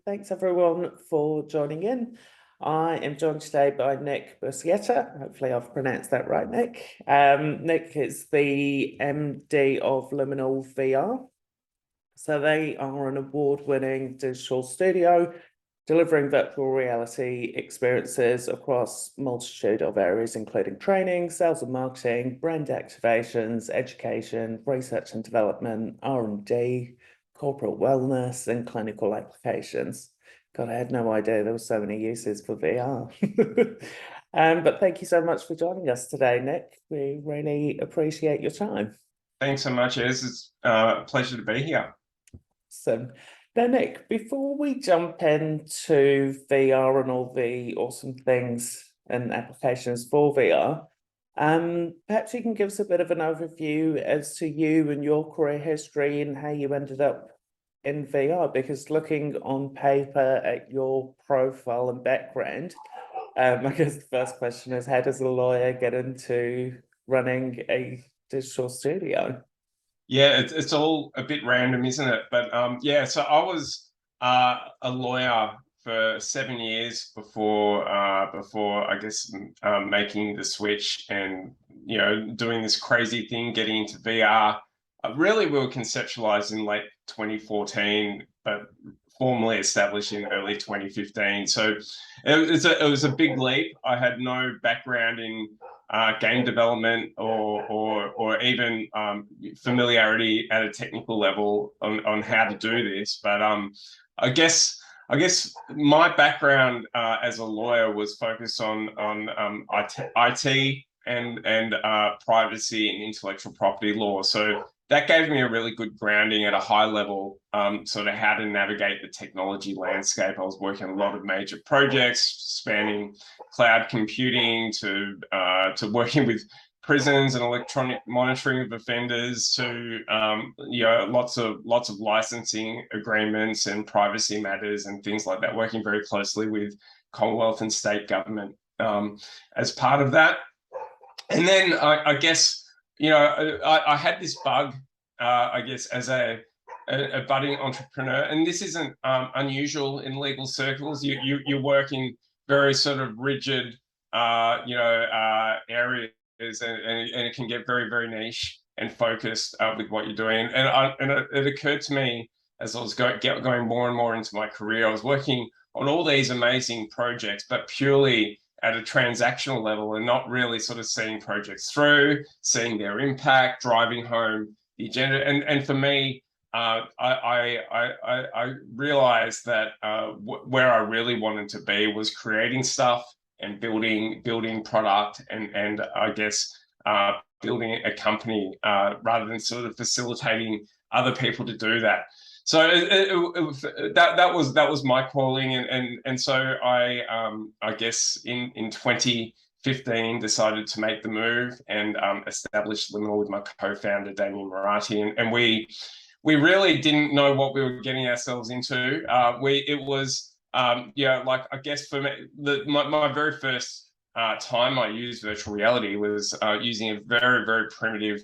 Thanks everyone for joining in. I am joined today by Nick Busietta. Hopefully I've pronounced that right, Nick. Nick is the MD of Liminal VR. So they are an award-winning digital studio delivering virtual reality experiences across multitude of areas, including training, sales and marketing, brand activations, education, research and development, R&D, corporate wellness, and clinical applications. God, I had no idea there were so many uses for VR. But thank you so much for joining us today, Nick. We really appreciate your time. Thanks so much, Ez. It's a pleasure to be here. So, now, Nick, before we jump into VR and all the awesome things and applications for VR, perhaps you can give us a bit of an overview as to you and your career history and how you ended up in VR, because looking on paper at your profile and background, I guess the first question is, how does a lawyer get into running a digital studio? Yeah, it's all a bit random, isn't it? But yeah, so I was a lawyer for 7 years before I guess making the switch and doing this crazy thing, getting into VR. Really, we were conceptualized in late 2014, but formally established in early 2015. So it was a big leap. I had no background in game development or even familiarity at a technical level on how to do this. But I guess my background as a lawyer was focused on IT and privacy and intellectual property law. So that gave me a really good grounding at a high level, sort of how to navigate the technology landscape. I was working on a lot of major projects spanning cloud computing to working with prisons and electronic monitoring of offenders to lots of licensing agreements and privacy matters and things like that, working very closely with Commonwealth and state government as part of that. And then I guess I had this bug, I guess, as a budding entrepreneur, and this isn't unusual in legal circles. You work in very sort of rigid, areas, and it can get very, very niche and focused with what you're doing. And it occurred to me as I was going more and more into my career, I was working on all these amazing projects, but purely at a transactional level and not really sort of seeing projects through, seeing their impact, driving home the agenda. And for me, I realized that where I really wanted to be was creating stuff and building product and I guess building a company rather than sort of facilitating other people to do that. So that was my calling, and so I guess in 2015 decided to make the move and establish Liminal with my co-founder Damien Marati, and we really didn't know what we were getting ourselves into. It was like I guess for me my very first time I used virtual reality was using a very, very primitive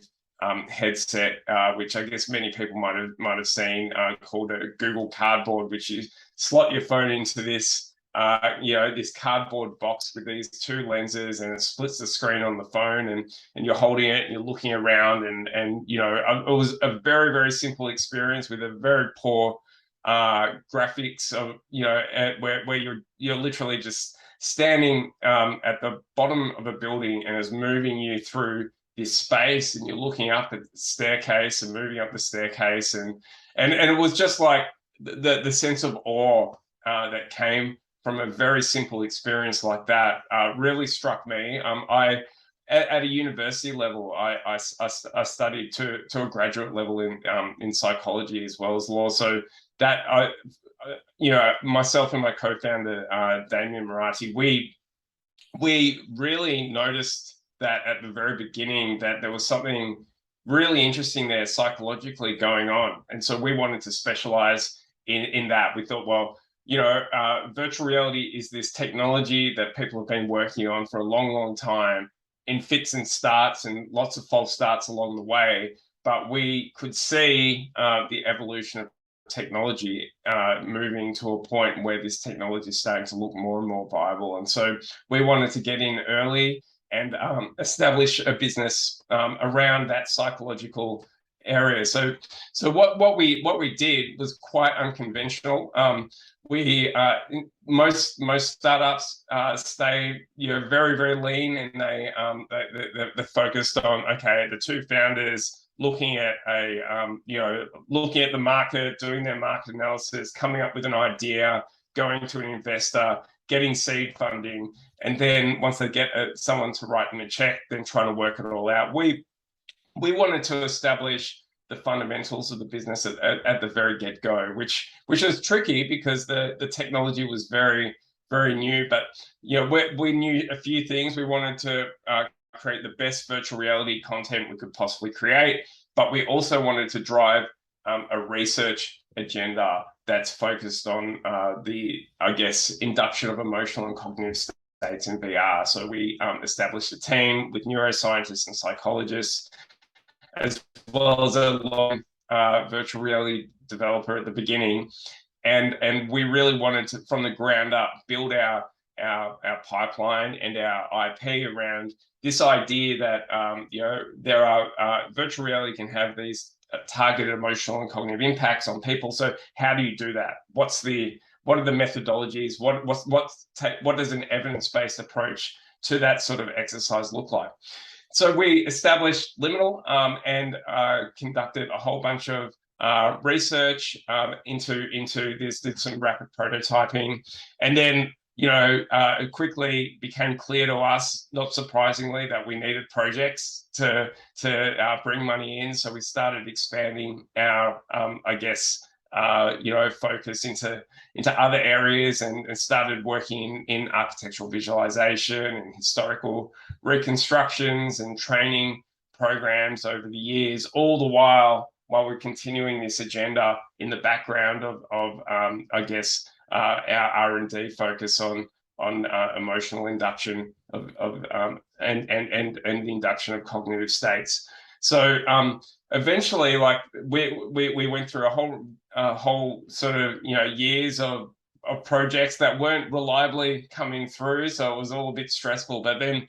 headset, which I guess many people might have seen, called a Google Cardboard, which you slot your phone into this this cardboard box with these two lenses, and it splits the screen on the phone, and you're holding it and you're looking around, and it was a very, very simple experience with a very poor graphics of where you're literally just standing at the bottom of a building and it's moving you through this space, and you're looking up at the staircase and moving up the staircase, and it was just like the sense of awe that came from a very simple experience like that really struck me. At a university level, I studied to a graduate level in psychology as well as law. So that myself and my co-founder Damien Marati, we really noticed that at the very beginning that there was something really interesting there psychologically going on, and so we wanted to specialize in that. We thought, well, virtual reality is this technology that people have been working on for a long, long time in fits and starts and lots of false starts along the way, but we could see the evolution of technology moving to a point where this technology is starting to look more and more viable. And so we wanted to get in early and establish a business around that psychological area. So what we did was quite unconventional. Most startups stay very, very lean, and they're focused on, okay, the two founders looking at looking at the market, doing their market analysis, coming up with an idea, going to an investor, getting seed funding, and then once they get someone to write them a check, then trying to work it all out. We wanted to establish the fundamentals of the business at the very get-go, which is tricky because the technology was very, very new. But we knew a few things. We wanted to create the best virtual reality content we could possibly create, but we also wanted to drive a research agenda that's focused on the, I guess, induction of emotional and cognitive states in VR. So we established a team with neuroscientists and psychologists, as well as a long virtual reality developer at the beginning. And we really wanted to, from the ground up, build our pipeline and our IP around this idea that there are virtual reality can have these targeted emotional and cognitive impacts on people. So how do you do that? What are the methodologies? What does an evidence-based approach to that sort of exercise look like? So we established Liminal and conducted a whole bunch of research into this, did some rapid prototyping, and then it quickly became clear to us, not surprisingly, that we needed projects to bring money in. So we started expanding our, focus into other areas and started working in architectural visualization and historical reconstructions and training programs over the years, all the while we're continuing this agenda in the background of our R&D focus on emotional induction and the induction of cognitive states. So eventually, we went through a whole sort of years of projects that weren't reliably coming through, so it was all a bit stressful. But then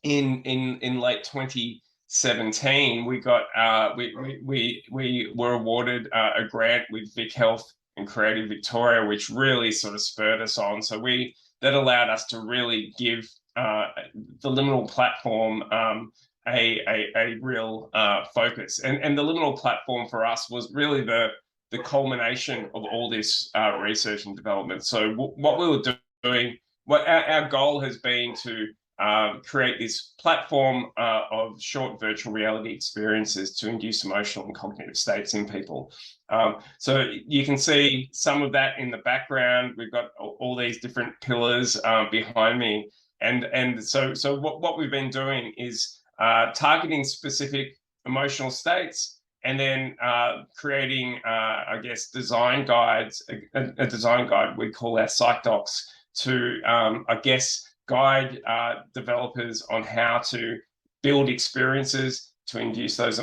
in late 2017, we got we were awarded a grant with Vic Health and Creative Victoria, which really sort of spurred us on. So that allowed us to really give the Liminal platform a real focus. And the Liminal platform for us was really the culmination of all this research and development. So what we were doing, what our goal has been to create this platform of short virtual reality experiences to induce emotional and cognitive states in people. So you can see some of that in the background. We've got all these different pillars behind me. And so what we've been doing is targeting specific emotional states, and then creating, design guides, a design guide we call our Psych Docs, to, guide developers on how to build experiences to induce those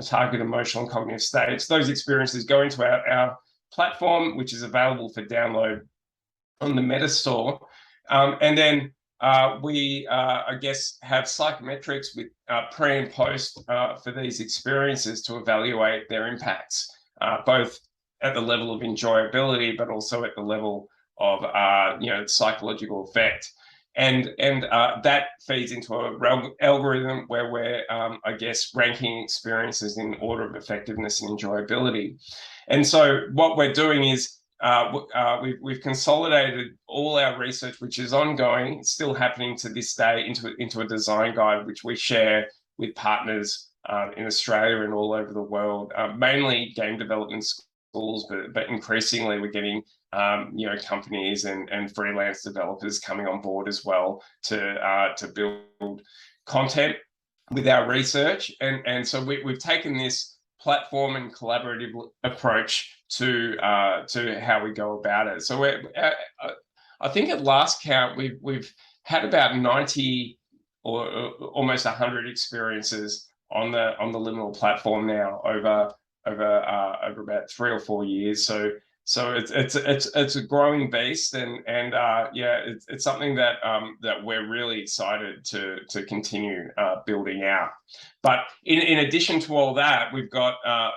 target emotional and cognitive states. Those experiences go into our platform, which is available for download on the Meta Store. And then we have psychometrics with pre and post for these experiences to evaluate their impacts, both at the level of enjoyability, but also at the level of psychological effect. And that feeds into a algorithm where we're ranking experiences in order of effectiveness and enjoyability. And so what we're doing is we've consolidated all our research, which is ongoing, it's still happening to this day, into a design guide, which we share with partners in Australia and all over the world, mainly game development schools, but increasingly we're getting companies and freelance developers coming on board as well to build content with our research. And so we've taken this platform and collaborative approach to how we go about it. So I think at last count we've had about 90 or almost 100 experiences on the Liminal platform now over over about 3 or 4 years. So it's a growing beast, and yeah, it's something that that we're really excited to continue building out. But in addition to all that, we've got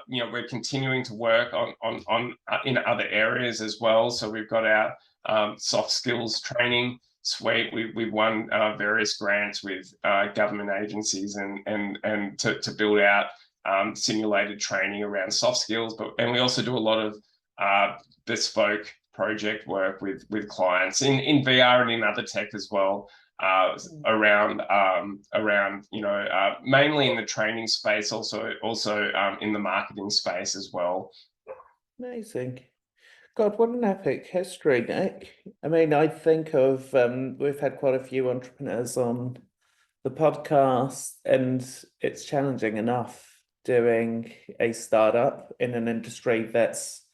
we're continuing to work on in other areas as well. So we've got our soft skills training suite. We've won various grants with government agencies and to build out simulated training around soft skills, and we also do a lot of bespoke project work with clients in VR and in other tech as well, around mainly in the training space, also in the marketing space as well. Amazing. God, what an epic history, Nick. I mean, I think of we've had quite a few entrepreneurs on the podcast, and it's challenging enough doing a startup in an industry that's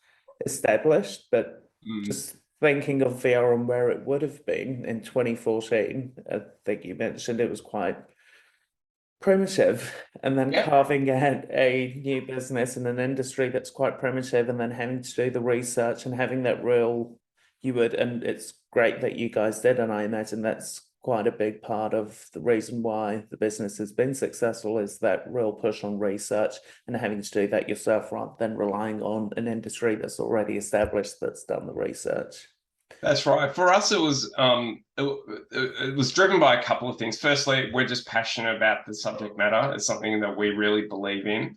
established, but just thinking of VR and where it would have been in 2014, I think you mentioned it was quite primitive, and then carving out a new business in an industry that's quite primitive, and then having to do the research and having that real, and it's great that you guys did, and I imagine that's quite a big part of the reason why the business has been successful, is that real push on research and having to do that yourself rather than relying on an industry that's already established, that's done the research. That's right. For us, it was driven by a couple of things. Firstly, we're just passionate about the subject matter. It's something that we really believe in.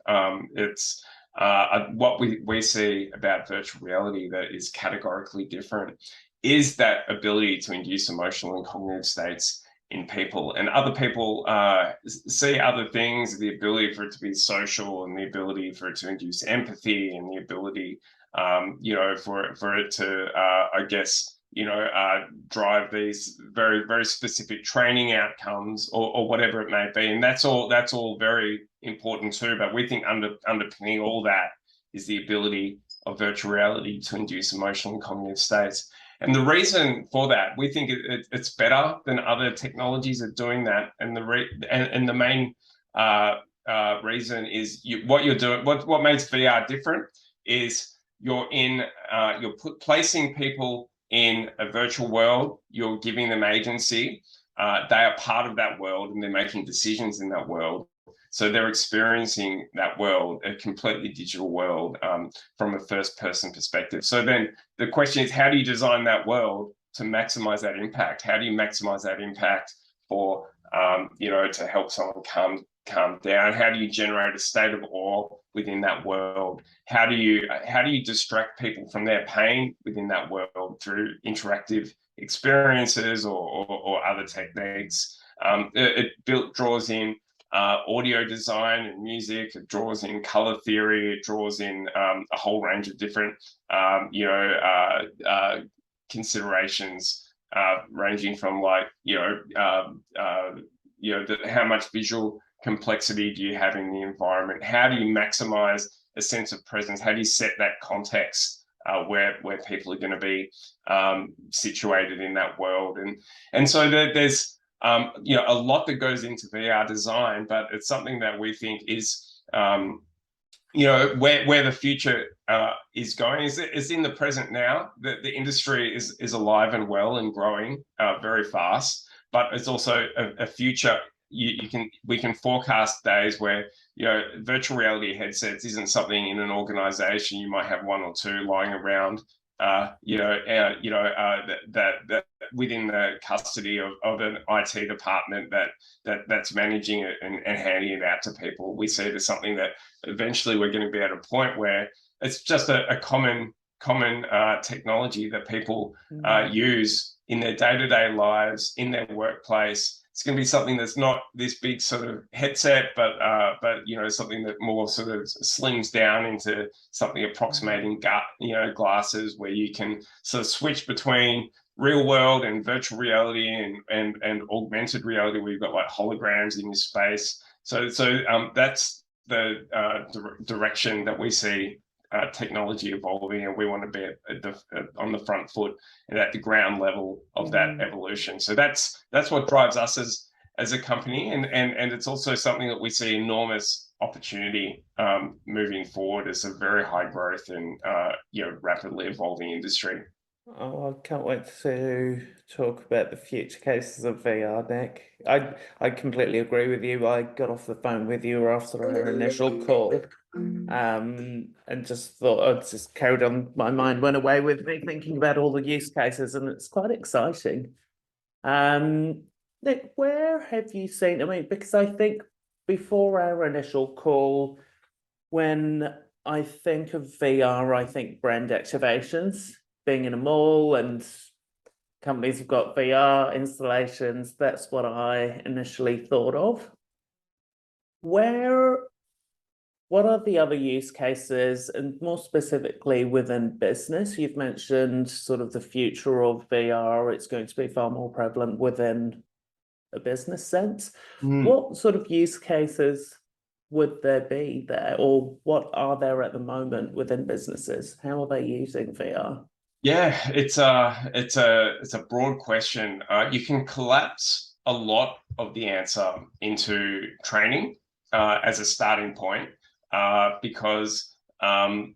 It's what we see about virtual reality that is categorically different is that ability to induce emotional and cognitive states in people, and other people see other things, the ability for it to be social, and the ability for it to induce empathy, and the ability for it to I guess drive these very, very specific training outcomes, or whatever it may be. And that's all very important too. But we think underpinning all that is the ability of virtual reality to induce emotional and cognitive states. And the reason for that, we think it's better than other technologies at doing that. And the main reason is what you're doing. What makes VR different is you're placing people in a virtual world. You're giving them agency. They are part of that world, and they're making decisions in that world. So they're experiencing that world, a completely digital world, from a first-person perspective. So then the question is, how do you design that world to maximize that impact? How do you maximize that impact for, to help someone calm down? How do you generate a state of awe within that world? How do you distract people from their pain within that world through interactive experiences or other techniques? It draws in audio design and music. It draws in color theory. It draws in a whole range of different considerations, ranging from how much visual complexity do you have in the environment? How do you maximize a sense of presence? How do you set that context where people are going to be situated in that world? And so there's a lot that goes into VR design, but it's something that we think is where the future is going is in the present now. The industry is alive and well and growing very fast, but it's also a future. We can forecast days where virtual reality headsets isn't something in an organization. You might have one or two lying around that within the custody of an IT department that's managing it and handing it out to people. We see it as something that eventually we're going to be at a point where it's just a common technology that people use in their day-to-day lives, in their workplace. It's going to be something that's not this big sort of headset, but something that more sort of slims down into something approximating glasses, where you can sort of switch between real world and virtual reality and augmented reality, where you've got like holograms in your space. So that's the direction that we see technology evolving, and we want to be on the front foot and at the ground level of that evolution. So that's what drives us as a company, and it's also something that we see enormous opportunity moving forward as a very high growth and rapidly evolving industry. Oh, I can't wait to talk about the future cases of VR, Nick. I completely agree with you. I got off the phone with you after our initial call, and just thought I'd just carried on. My mind went away with me thinking about all the use cases, and it's quite exciting. Nick, where have you seen? I mean, because I think before our initial call, when I think of VR, I think brand activations, being in a mall and companies have got VR installations. That's what I initially thought of. What are the other use cases, and more specifically within business? You've mentioned sort of the future of VR. It's going to be far more prevalent within a business sense. What sort of use cases would there be there, or what are there at the moment within businesses? How are they using VR? Yeah, it's a broad question. You can collapse a lot of the answer into training as a starting point, because for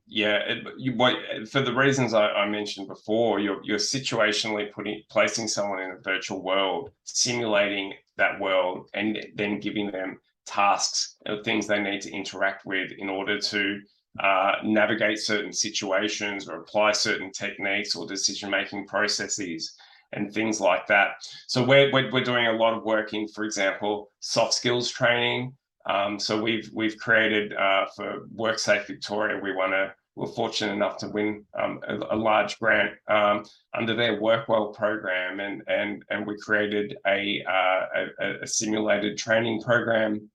the reasons I mentioned before, you're situationally placing someone in a virtual world, simulating that world, and then giving them tasks or things they need to interact with in order to navigate certain situations or apply certain techniques or decision-making processes and things like that. So we're doing a lot of work in, for example, soft skills training. So we've created for WorkSafe Victoria, we're fortunate enough to win a large grant under their Workwell program, and we created a simulated training program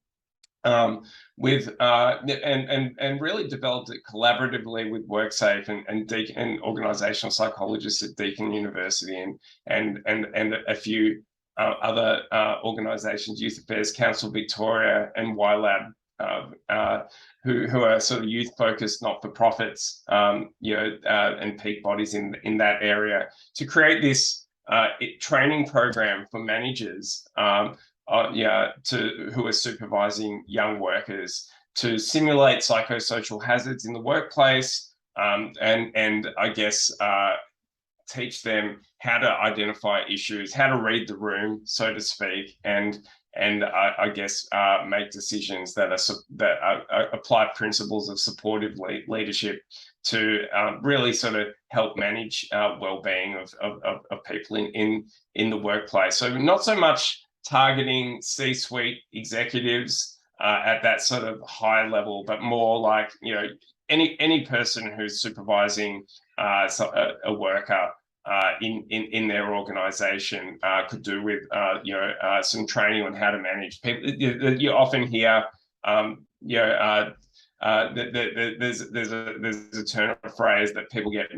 with and really developed it collaboratively with WorkSafe and organizational psychologists at Deakin University and a few other organizations, Youth Affairs Council Victoria and YLab, who are sort of youth focused not-for-profits, and peak bodies in that area, to create this training program for managers who are supervising young workers to simulate psychosocial hazards in the workplace, and I guess teach them how to identify issues, how to read the room, so to speak, and I guess make decisions that apply principles of supportive leadership to really sort of help manage well-being of people in the workplace. So not so much targeting C-suite executives at that sort of high level, but more like, any person who's supervising a worker in their organization could do with some training on how to manage people. You often hear there's a turn of phrase that people get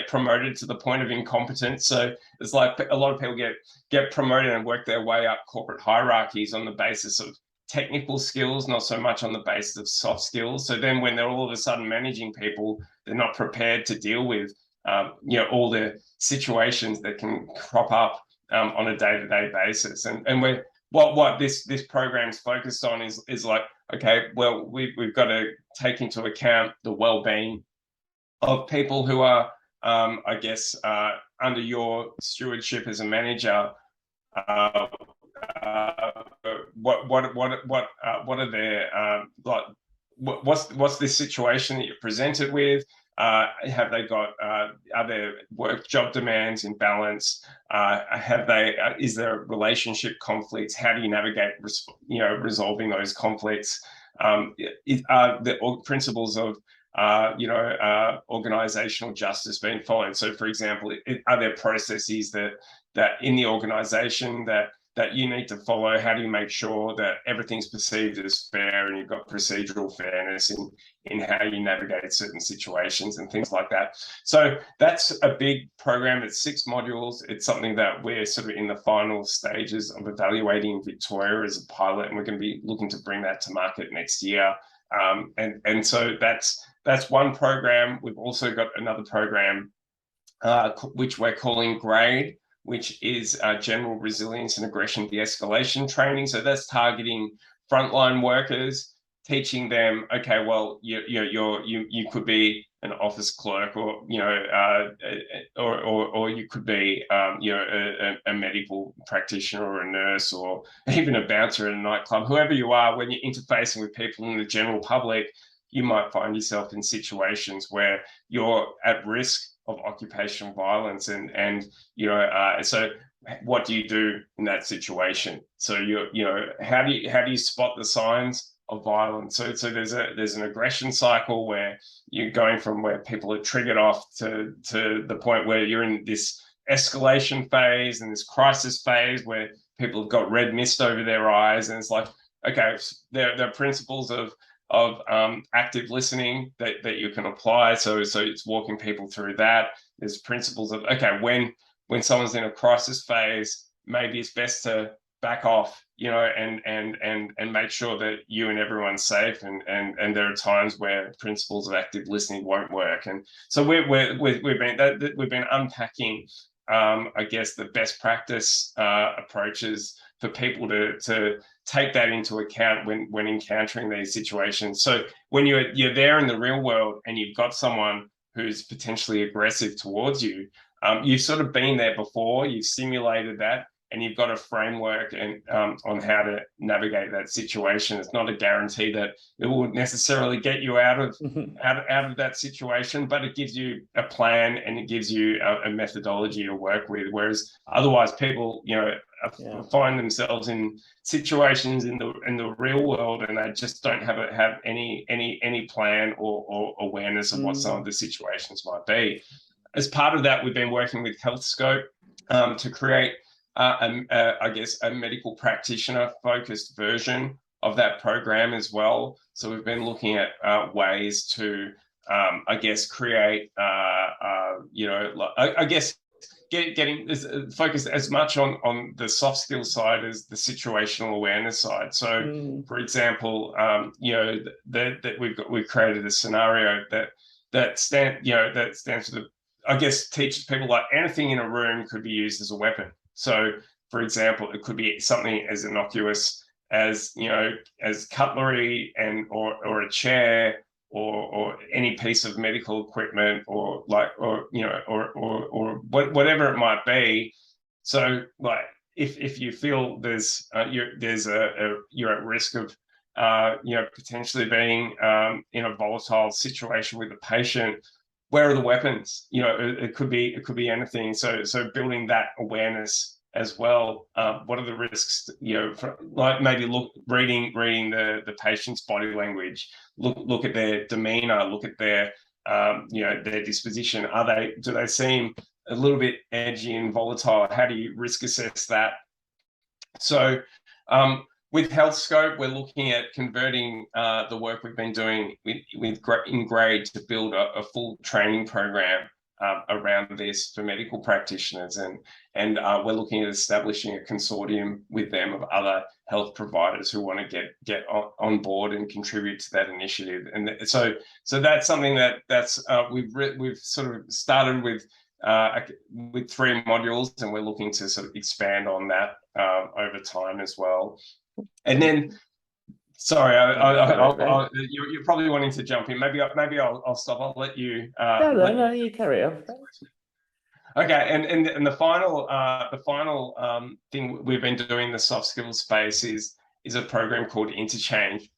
promoted to the point of incompetence. So it's like a lot of people get promoted and work their way up corporate hierarchies on the basis of technical skills, not so much on the basis of soft skills. So then when they're all of a sudden managing people, they're not prepared to deal with all the situations that can crop up on a day-to-day basis. And what this program's focused on is like, okay, well, we've got to take into account the well-being of people who are, I guess, under your stewardship as a manager. What are their what's this situation that you're presented with? Have they got? Are their work job demands in balance? Is there relationship conflicts? How do you navigate, resolving those conflicts? Are the principles of organizational justice being followed? So, for example, are there processes that in the organization that you need to follow? How do you make sure that everything's perceived as fair and you've got procedural fairness in how you navigate certain situations and things like that? So that's a big program. It's 6 modules. It's something that we're sort of in the final stages of evaluating in Victoria as a pilot, and we're going to be looking to bring that to market next year. And so that's one program. We've also got another program which we're calling GRADE, which is general resilience and aggression de-escalation training. So that's targeting frontline workers, teaching them, okay, well, you could be an office clerk, or or you could be a medical practitioner or a nurse, or even a bouncer in a nightclub. Whoever you are, when you're interfacing with people in the general public, you might find yourself in situations where you're at risk of occupational violence, and so what do you do in that situation? So how do you spot the signs of violence? So there's an aggression cycle where you're going from where people are triggered off to the point where you're in this escalation phase and this crisis phase where people have got red mist over their eyes, and it's like, okay, there are principles of active listening that you can apply. So it's walking people through that. There's principles of, okay, when someone's in a crisis phase, maybe it's best to back off, and make sure that you and everyone's safe. And there are times where principles of active listening won't work. And so we've been unpacking, I guess, the best practice approaches for people to take that into account when encountering these situations. So when you're there in the real world and you've got someone who's potentially aggressive towards you, you've sort of been there before, you've simulated that, and you've got a framework and on how to navigate that situation. It's not a guarantee that it will necessarily get you out of that situation, but it gives you a plan and it gives you a methodology to work with. Whereas otherwise, people find themselves in situations in the real world, and they just don't have any plan or awareness of what some of the situations might be. As part of that, we've been working with HealthScope to create, I guess, a medical practitioner focused version of that program as well. So we've been looking at ways to, I guess, create, getting focused as much on the soft skill side as the situational awareness side. So, for example, that we've created a scenario that stands for the, I guess, teaches people like anything in a room could be used as a weapon. So, for example, it could be something as innocuous as as cutlery or a chair or any piece of medical equipment or whatever it might be. So, like, if you feel you're at risk of potentially being in a volatile situation with a patient, where are the weapons? It could be anything. So building that awareness as well. What are the risks? Like maybe reading the patient's body language. Look at their demeanor. Look at their their disposition. Do they seem a little bit edgy and volatile? How do you risk assess that? So with HealthScope, we're looking at converting the work we've been doing in Grade to build a full training program around this for medical practitioners, and we're looking at establishing a consortium with them of other health providers who want to get on board and contribute to that initiative. And so that's something that's we've sort of started with 3 modules, and we're looking to sort of expand on that over time as well. And then, sorry, you're probably wanting to jump in. Maybe I'll stop. I'll let you. No, you carry on. Okay, and the final thing we've been doing in the soft skills space is a program called Interchange,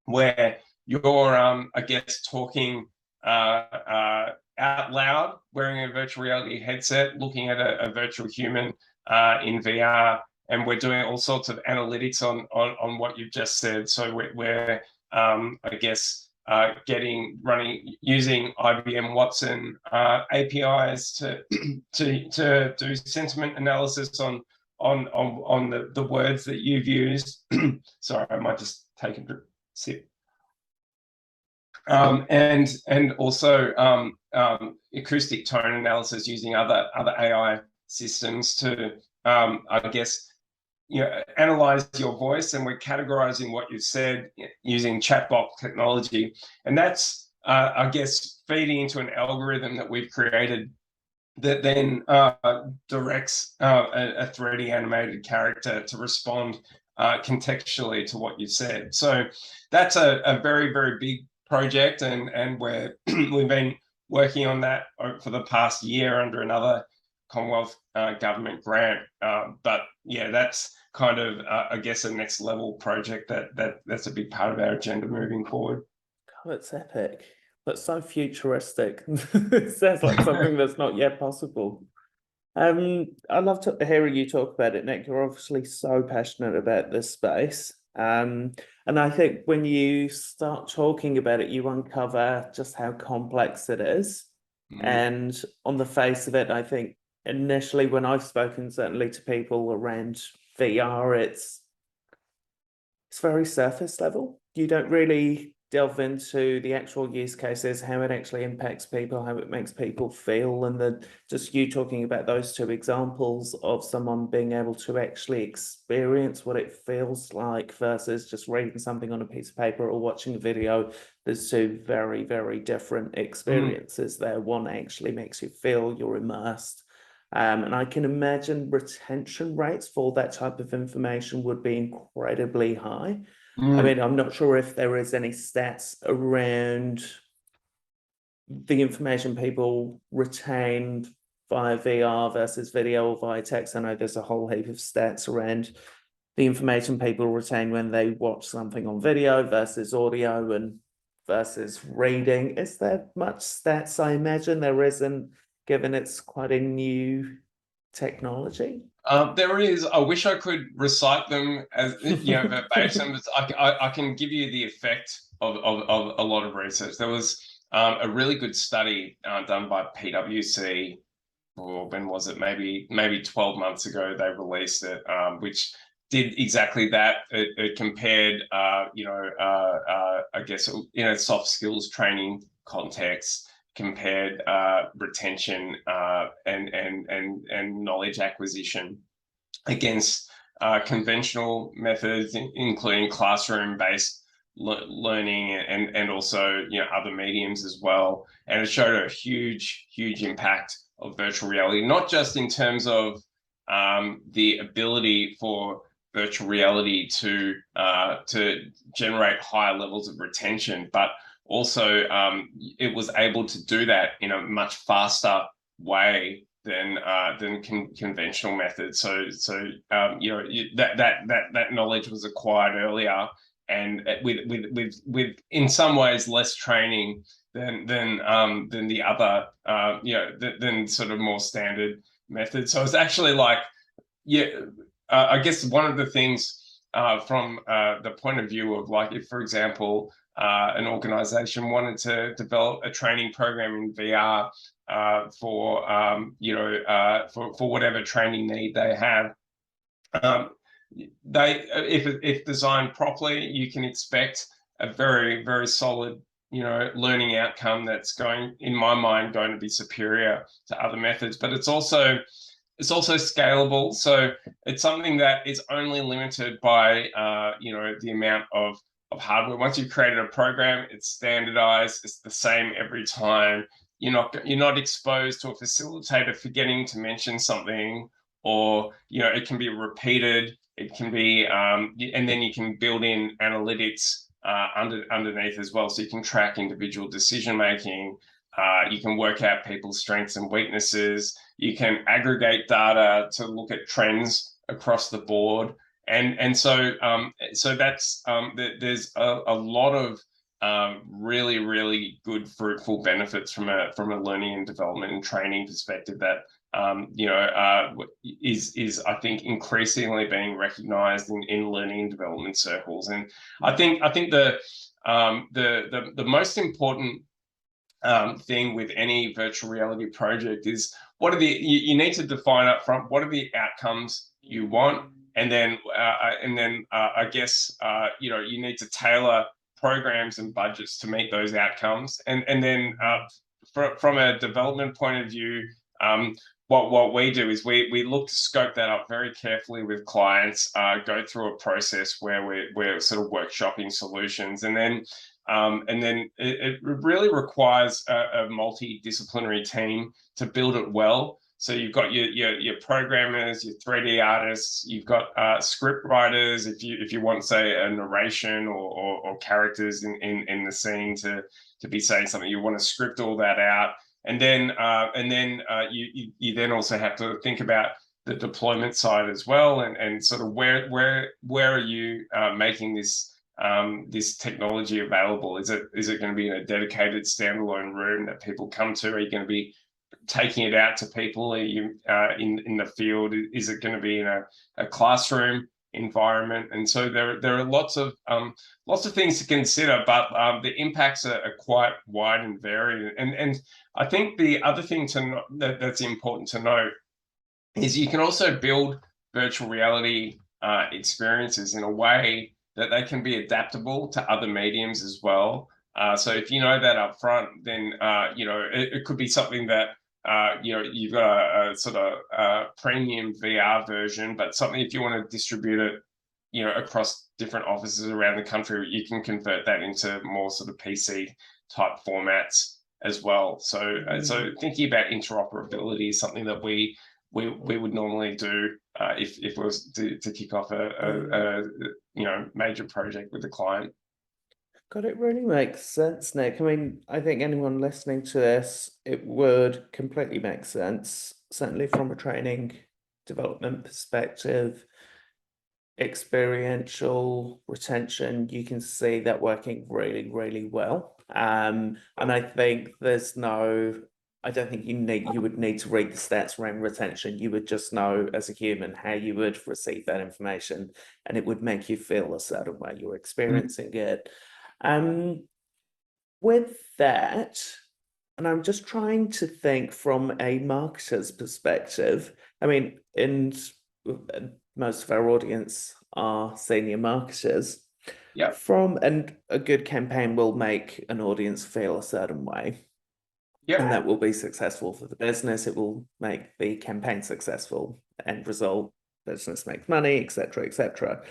where you're I guess talking out loud, wearing a virtual reality headset, looking at a virtual human in VR. And we're doing all sorts of analytics on what you've just said. So we're I guess using IBM Watson APIs to do sentiment analysis on the words that you've used. Sorry, I might just take a sip. And also acoustic tone analysis using other AI systems to I guess analyze your voice, and we're categorizing what you've said using chatbot technology, and that's I guess feeding into an algorithm that we've created that then directs a 3D animated character to respond contextually to what you said. So that's a very, very big project, and we've been working on that for the past year under another Commonwealth government grant. But yeah, that's kind of I guess a next level project that's a big part of our agenda moving forward. Oh, it's epic, but so futuristic. It sounds like something that's not yet possible. I love hearing you talk about it, Nick. You're obviously so passionate about this space. And I think when you start talking about it, you uncover just how complex it is. And on the face of it, I think initially when I've spoken certainly to people around VR, it's very surface level. You don't really delve into the actual use cases, how it actually impacts people, how it makes people feel, and then just you talking about those two examples of someone being able to actually experience what it feels like versus just reading something on a piece of paper or watching a video. There's two very, very different experiences there. One actually makes you feel you're immersed. And I can imagine retention rates for that type of information would be incredibly high. I mean, I'm not sure if there is any stats around the information people retain via VR versus video or via text. I know there's a whole heap of stats around the information people retain when they watch something on video versus audio and versus reading. Is there much stats? I imagine there isn't, given it's quite a new technology. There is. I wish I could recite them as verbatim, but I can give you the effect of a lot of research. There was a really good study done by PwC, or when was it? Maybe 12 months ago they released it, which did exactly that. It compared, I guess, soft skills training context, compared retention and knowledge acquisition against conventional methods, including classroom-based learning and also other mediums as well. And it showed a huge impact of virtual reality, not just in terms of the ability for virtual reality to generate higher levels of retention, but also it was able to do that in a much faster way than conventional methods. So that knowledge was acquired earlier, and with in some ways less training than the other than sort of more standard methods. So it's actually like, I guess one of the things from the point of view of, like, if, for example, an organization wanted to develop a training program in VR for whatever training need they have, if designed properly, you can expect a very, very solid learning outcome that's going, in my mind, going to be superior to other methods. But it's also scalable, so it's something that is only limited by the amount of hardware. Once you've created a program, it's standardized, it's the same every time. You're not exposed to a facilitator forgetting to mention something, or it can be repeated. It can be and then you can build in analytics underneath as well, so you can track individual decision making. You can work out people's strengths and weaknesses. You can aggregate data to look at trends across the board, and so that's there's a lot of really, really good, fruitful benefits from a learning and development and training perspective that is I think increasingly being recognised in learning and development circles. And I think the most important thing with any virtual reality project is you need to define up front what are the outcomes you want, and then I guess you need to tailor programs and budgets to meet those outcomes, and then from a development point of view, what we do is we look to scope that up very carefully with clients, go through a process where we're sort of workshopping solutions, and then it really requires a multidisciplinary team to build it well. So you've got your programmers, your 3D artists, you've got script writers if you want, say, a narration or characters in the scene to be saying something. You want to script all that out, and then you then also have to think about the deployment side as well, and sort of where are you making this technology available? Is it going to be in a dedicated standalone room that people come to? Are you going to be taking it out to people? Are you in the field? Is it going to be in a classroom environment? And so there are lots of things to consider, but the impacts are quite wide and varied. And I think the other thing that's important to note is you can also build virtual reality experiences in a way that they can be adaptable to other mediums as well. So if you know that up front, then it could be something that you've got a sort of premium VR version, but something, if you want to distribute it, across different offices around the country, you can convert that into more sort of PC type formats as well. So thinking about interoperability is something that we would normally do if it was to kick off a major project with the client. God, it really makes sense, Nick. I mean, I think anyone listening to this, it would completely make sense, certainly from a training development perspective, experiential retention, you can see that working really, really well. And I think I don't think you would need to read the stats around retention. You would just know as a human how you would receive that information, and it would make you feel a certain way. You're experiencing it. With that, and I'm just trying to think from a marketer's perspective. I mean, most of our audience are senior marketers. Yeah. And a good campaign will make an audience feel a certain way. Yeah. And that will be successful for the business. It will make the campaign successful. End result, business makes money, etc., etc.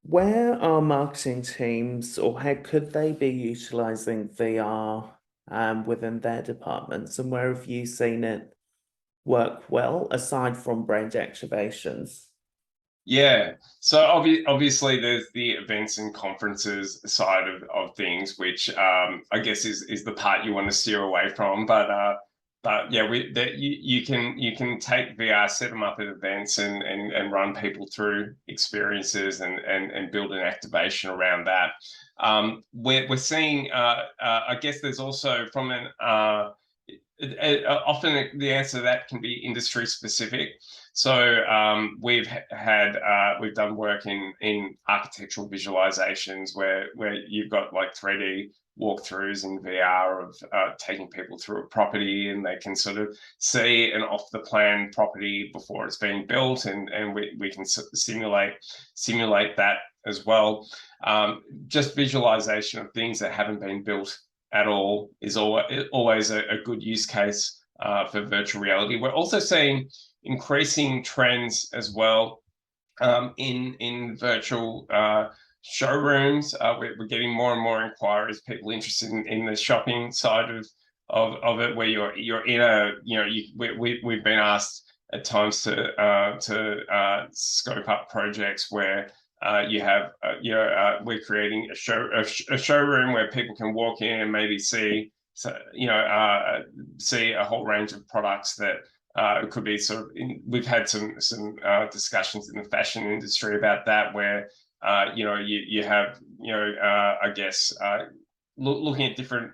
Where are marketing teams, or how could they be utilizing VR within their departments, and where have you seen it work well aside from brand activations? Yeah, so obviously there's the events and conferences side of things, which I guess is the part you want to steer away from. But yeah, you can take VR, set them up at events, and run people through experiences and build an activation around that. We're seeing I guess there's also from an often the answer to that can be industry specific. So we've done work in architectural visualizations where you've got like 3D walkthroughs in VR of taking people through a property, and they can sort of see an off the plan property before it's being built, and we can simulate that as well. Just visualization of things that haven't been built at all is always a good use case for virtual reality. We're also seeing increasing trends as well in virtual showrooms. We're getting more and more inquiries, people interested in the shopping side of it, where you're in a, we've been asked at times to scope up projects where you have we're creating a showroom where people can walk in and maybe see a whole range of products that it could be sort of we've had some discussions in the fashion industry about that, where you have I guess looking at different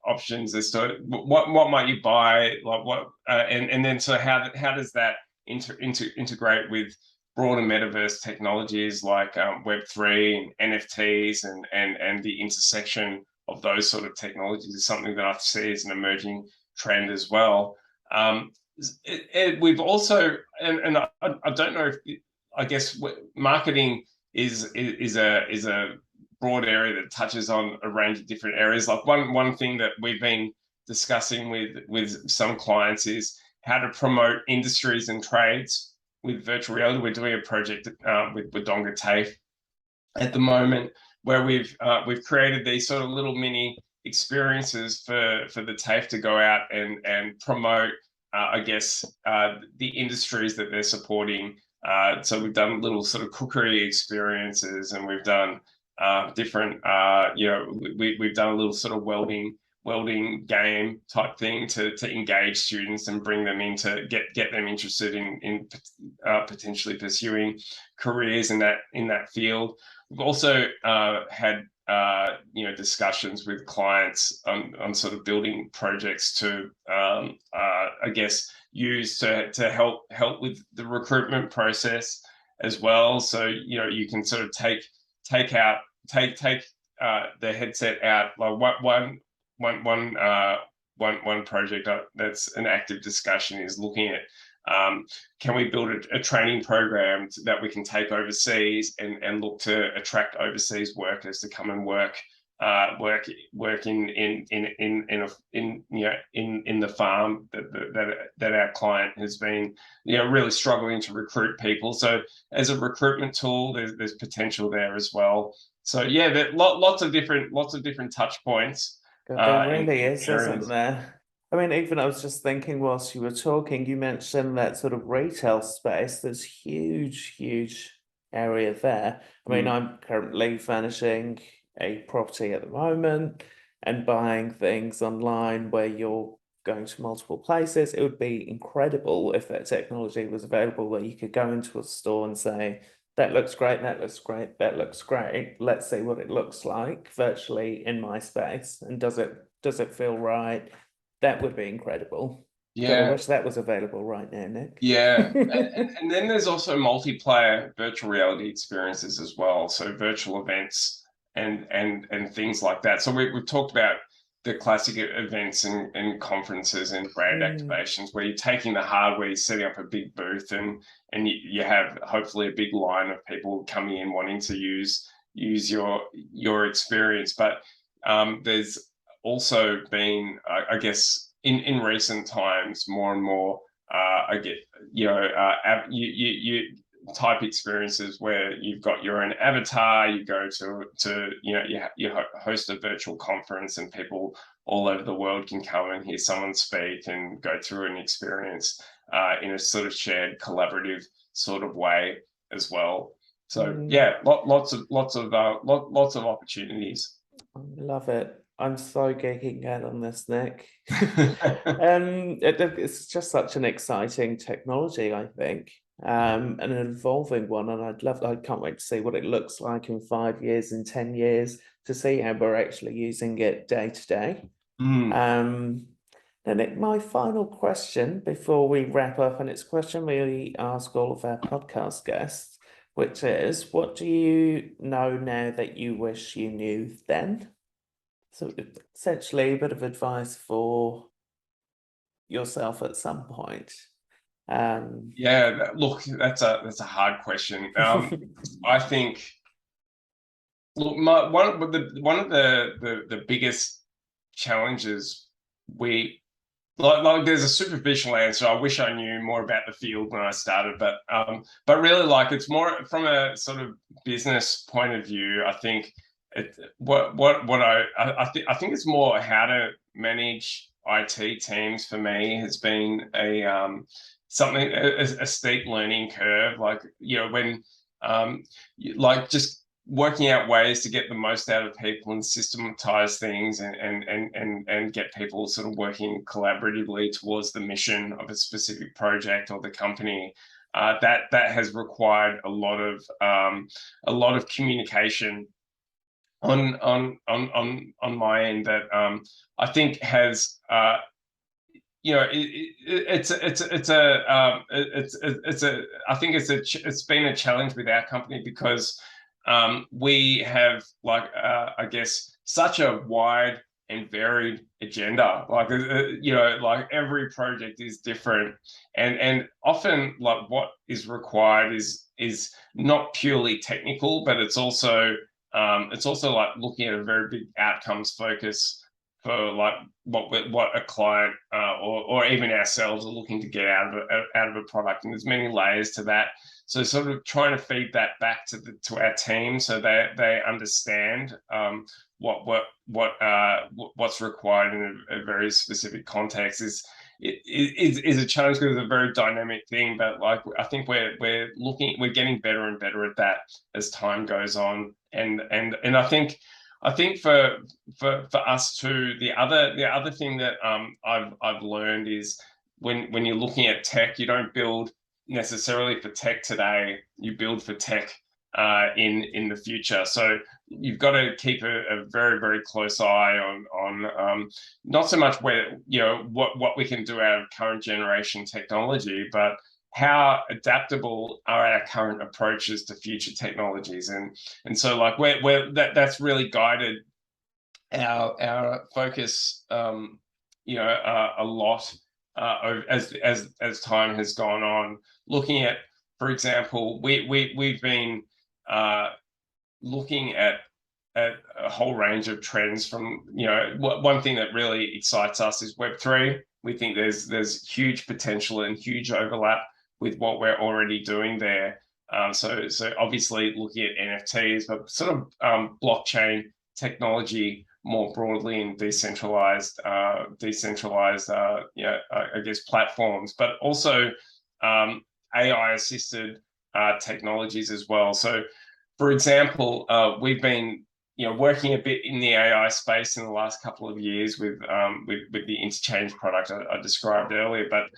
options as to what might you buy, like what and then so how does that integrate with broader metaverse technologies like Web3 and NFTs and the intersection of those sort of technologies is something that I see as an emerging trend as well. We've also, and I don't know if, I guess marketing is a broad area that touches on a range of different areas. Like one thing that we've been discussing with some clients is how to promote industries and trades with virtual reality. We're doing a project with Wodonga TAFE at the moment, where we've created these sort of little mini experiences for the TAFE to go out and promote, I guess, the industries that they're supporting. So we've done little sort of cookery experiences, and we've done different, we've done a little sort of welding game type thing to engage students and bring them into get them interested in potentially pursuing careers in that field. We've also had discussions with clients on sort of building projects to I guess use to help with the recruitment process as well. So you can sort of take the headset out. Like one project that's an active discussion is looking at can we build a training program that we can take overseas and look to attract overseas workers to come and work in the farm that our client has been really struggling to recruit people. So as a recruitment tool, there's potential there as well. So yeah, there lots of different touch points. God, there really is, isn't there? I mean, even I was just thinking whilst you were talking, you mentioned that sort of retail space. There's huge area there. I mean, I'm currently furnishing a property at the moment and buying things online where you're going to multiple places. It would be incredible if that technology was available where you could go into a store and say, that looks great, that looks great, that looks great. Let's see what it looks like virtually in my space. And does it feel right? That would be incredible. God, I wish that was available right now, Nick. Yeah. and then there's also multiplayer virtual reality experiences as well. So virtual events and things like that. So we've talked about the classic events and conferences and brand activations where you're taking the hardware, you're setting up a big booth, and you have hopefully a big line of people coming in wanting to use your experience. But there's also been, I guess, in recent times, more and more, you type experiences where you've got your own avatar. You go to you host a virtual conference, and people all over the world can come and hear someone speak and go through an experience in a sort of shared collaborative sort of way as well. So yeah, lots of opportunities. I love it. I'm so geeking out on this, Nick. It's just such an exciting technology, I think, and an evolving one. And I can't wait to see what it looks like in 5 years, in 10 years, to see how we're actually using it day to day. And Nick, my final question before we wrap up, and it's a question we ask all of our podcast guests, which is, what do you know now that you wish you knew then? So essentially a bit of advice for yourself at some point. Yeah, look, that's a hard question. I think, look, one of the biggest challenges like there's a superficial answer. I wish I knew more about the field when I started, but really, like, it's more from a sort of business point of view. I think I think it's more how to manage IT teams for me has been a steep learning curve. Like, when like just working out ways to get the most out of people and systematize things and get people sort of working collaboratively towards the mission of a specific project or the company. That has required a lot of communication on my end that I think has it's been a challenge with our company because we have, like, I guess, such a wide and varied agenda. Like, like every project is different, and often, like, what is required is not purely technical, but it's also like looking at a very big outcomes focus for, like, what a client or even ourselves are looking to get out of a product, and there's many layers to that. So sort of trying to feed that back to our team so they understand what's required in a very specific context is a challenge because it's a very dynamic thing. But like, I think we're getting better and better at that as time goes on. And I think for us too, the other thing that I've learned is when you're looking at tech, you don't build necessarily for tech today, you build for tech in the future. So you've got to keep a very, very close eye on not so much where, you know, what we can do out of current generation technology, but how adaptable are our current approaches to future technologies. And so like that's really guided our focus, you know, a lot as time has gone on, looking at, for example, we've been looking at a whole range of trends from, you know, one thing that really excites us is Web3. We think there's huge potential and huge overlap with what we're already doing there. So obviously looking at NFTs, but sort of blockchain technology more broadly in decentralized, I guess, platforms, but also AI assisted technologies as well. So, for example, we've been, you know, working a bit in the AI space in the last couple of years with the interchange product I described earlier. But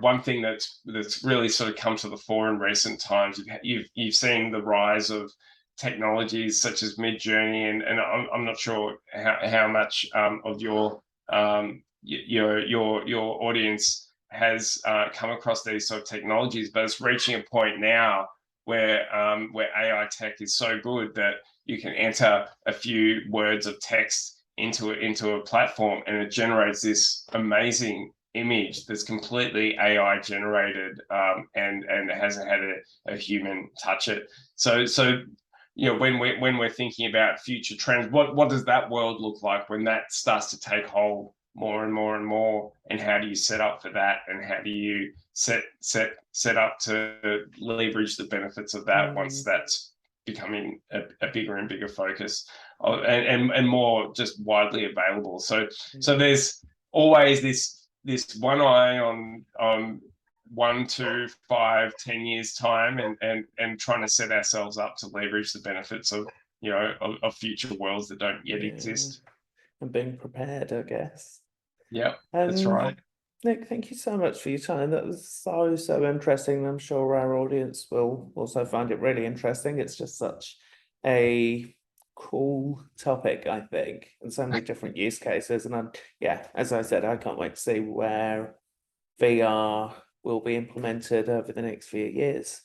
one thing that's really sort of come to the fore in recent times, you've seen the rise of technologies such as Mid-Journey, and I'm not sure how much of your audience has come across these sort of technologies, but it's reaching a point now where AI tech is so good that you can enter a few words of text into a platform and it generates this amazing image that's completely AI generated, and hasn't had a human touch it. So you know, when we're thinking about future trends, what does that world look like when that starts to take hold more and more and more, and how do you set up for that, and how do you set up to leverage the benefits of that once that's becoming a bigger and bigger focus, and more just widely available. So there's always this one eye on 1, 2, 5, 10 years time, and trying to set ourselves up to leverage the benefits of, you know, of future worlds that don't yet exist. And being prepared, I guess. Yeah, that's right. Nick, thank you so much for your time. That was so interesting. I'm sure our audience will also find it really interesting. It's just such a cool topic, I think, and so many different use cases. And yeah, as I said, I can't wait to see where VR will be implemented over the next few years.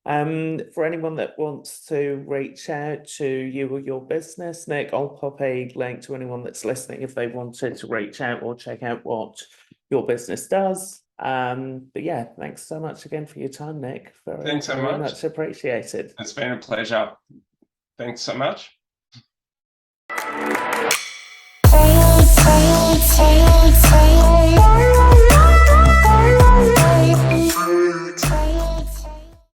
For anyone that wants to reach out to you or your business, Nick, I'll pop a link to anyone that's listening if they wanted to reach out or check out what your business does. But yeah, thanks so much again for your time, Nick. Thanks so very much. much appreciated. It's been a pleasure. Thanks so much.